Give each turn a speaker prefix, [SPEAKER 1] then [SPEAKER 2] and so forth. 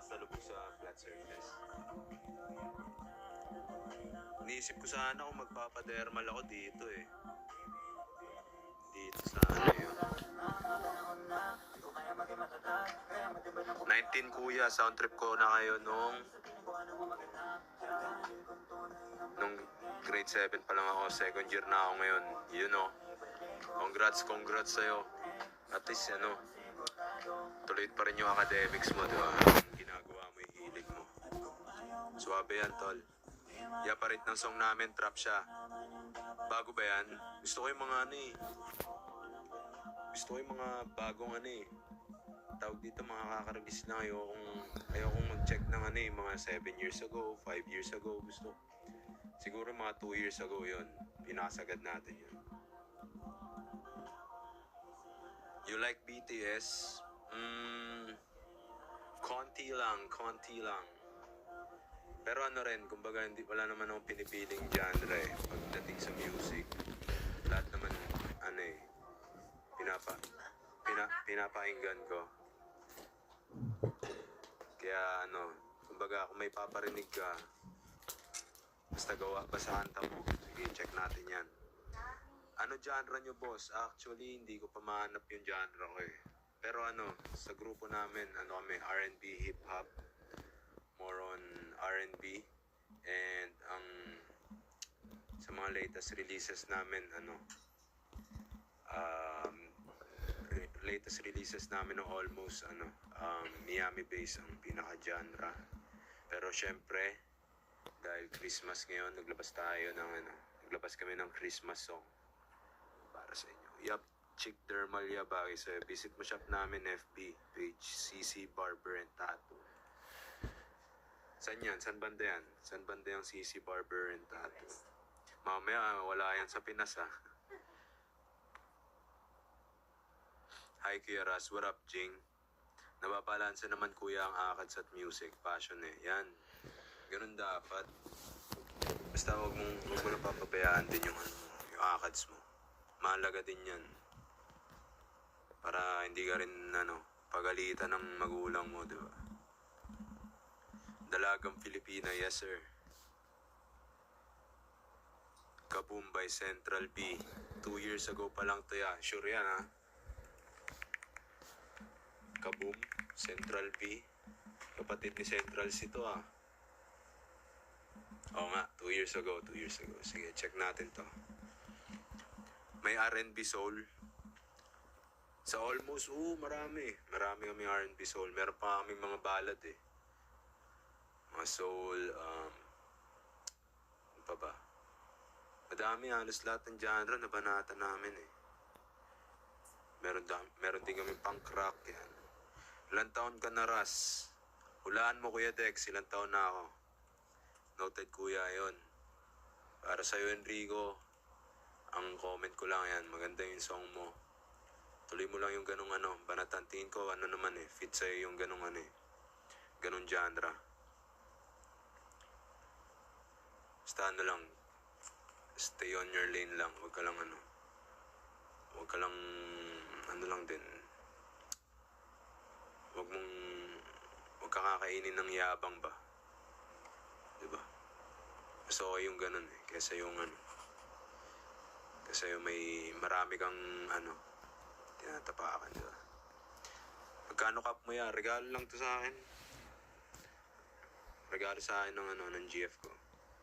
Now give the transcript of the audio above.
[SPEAKER 1] pasalubong sa flat surface. Iniisip ko sana kung magpapadermal ako dito eh. Dito sa ano yun. 19 kuya, sound trip ko na kayo nung grade 7 pa lang ako, second year na ako ngayon. You know, congrats sa'yo. At least tuloy pa rin yung academics mo, diba? Ginagawa mo yung hilig mo. Suwabe yan, tol. Yaparit ng song namin, trap siya. Bago ba yan? Gusto ko yung mga Gusto ko yung mga bagong tawag dito, mga kakaragis na ayokong mag-check ng mga 7 years ago, 5 years ago. Gusto siguro mga 2 years ago yun. Pinasagad natin yun. You like BTS? Konti lang. Pero rin, kumbaga wala naman akong pinipiling genre eh. Pagdating sa music, lahat naman pinapakinggan ko. Kaya kumbaga kung may paparinig ka, basta sa kanta mo, sige, check natin yan. Ano genre nyo, boss? Actually, hindi ko pa mahanap yung genre ko eh. Pero sa grupo namin, kami, R&B, hip-hop, more on R&B, and sa mga latest releases namin, no, almost, Miami-based ang pinaka-genre. Pero syempre, dahil Christmas ngayon, naglabas kami ng Christmas song para sa inyo. Yup, Chick Dermalia bagay sa'yo. Visit mo shop namin, FB page, CC Barber and Tattoo. Saan yan? Saan banda yan? Saan banda yung CC Barber and Tattoo? Mamaya, wala yan sa Pinas ha. Hi Kuya Ras, what up Jing? Nababalansa naman kuya ang ACADS at music, passion eh. Yan, ganun dapat. Basta huwag mo na papabayaan din yung ACADS mo. Mahalaga din yan. Para hindi ka rin pagalitan ng magulang mo, diba? Dalagang Pilipina, yes sir. Kaboom by Central B. 2 years ago pa lang to ya. Sure yan ha. Kaboom, Central B. Kapatid ni Central C to ha. Oo nga, 2 years ago. Sige, check natin to. May R&B soul. Sa almost, marami. Marami kami R&B soul. Meron pa kaming mga ballad eh. Mga soul, ano pa ba? Madami, halos lahat ng genre na banata namin eh. Meron din kami punk rock yan. Ilan taon ka na, Ras? Hulaan mo, Kuya Dex, ilan taon na ako? Noted, Kuya, yon. Para sa'yo, Enrico, ang comment ko lang yan, maganda yung song mo. Tuloy mo lang yung ganung banatan. Tingin ko, naman eh, fit sa'yo yung ganung ganung genre. Basta lang, stay on your lane lang, huwag ka lang lang din. Huwag ka kakainin ng yabang ba? Diba? Mas okay yung ganun eh, kesa yung may marami kang tinatapakan, diba? Pagkano cup mo yan, regalo lang to sa akin. Regalo sa akin ng GF ko.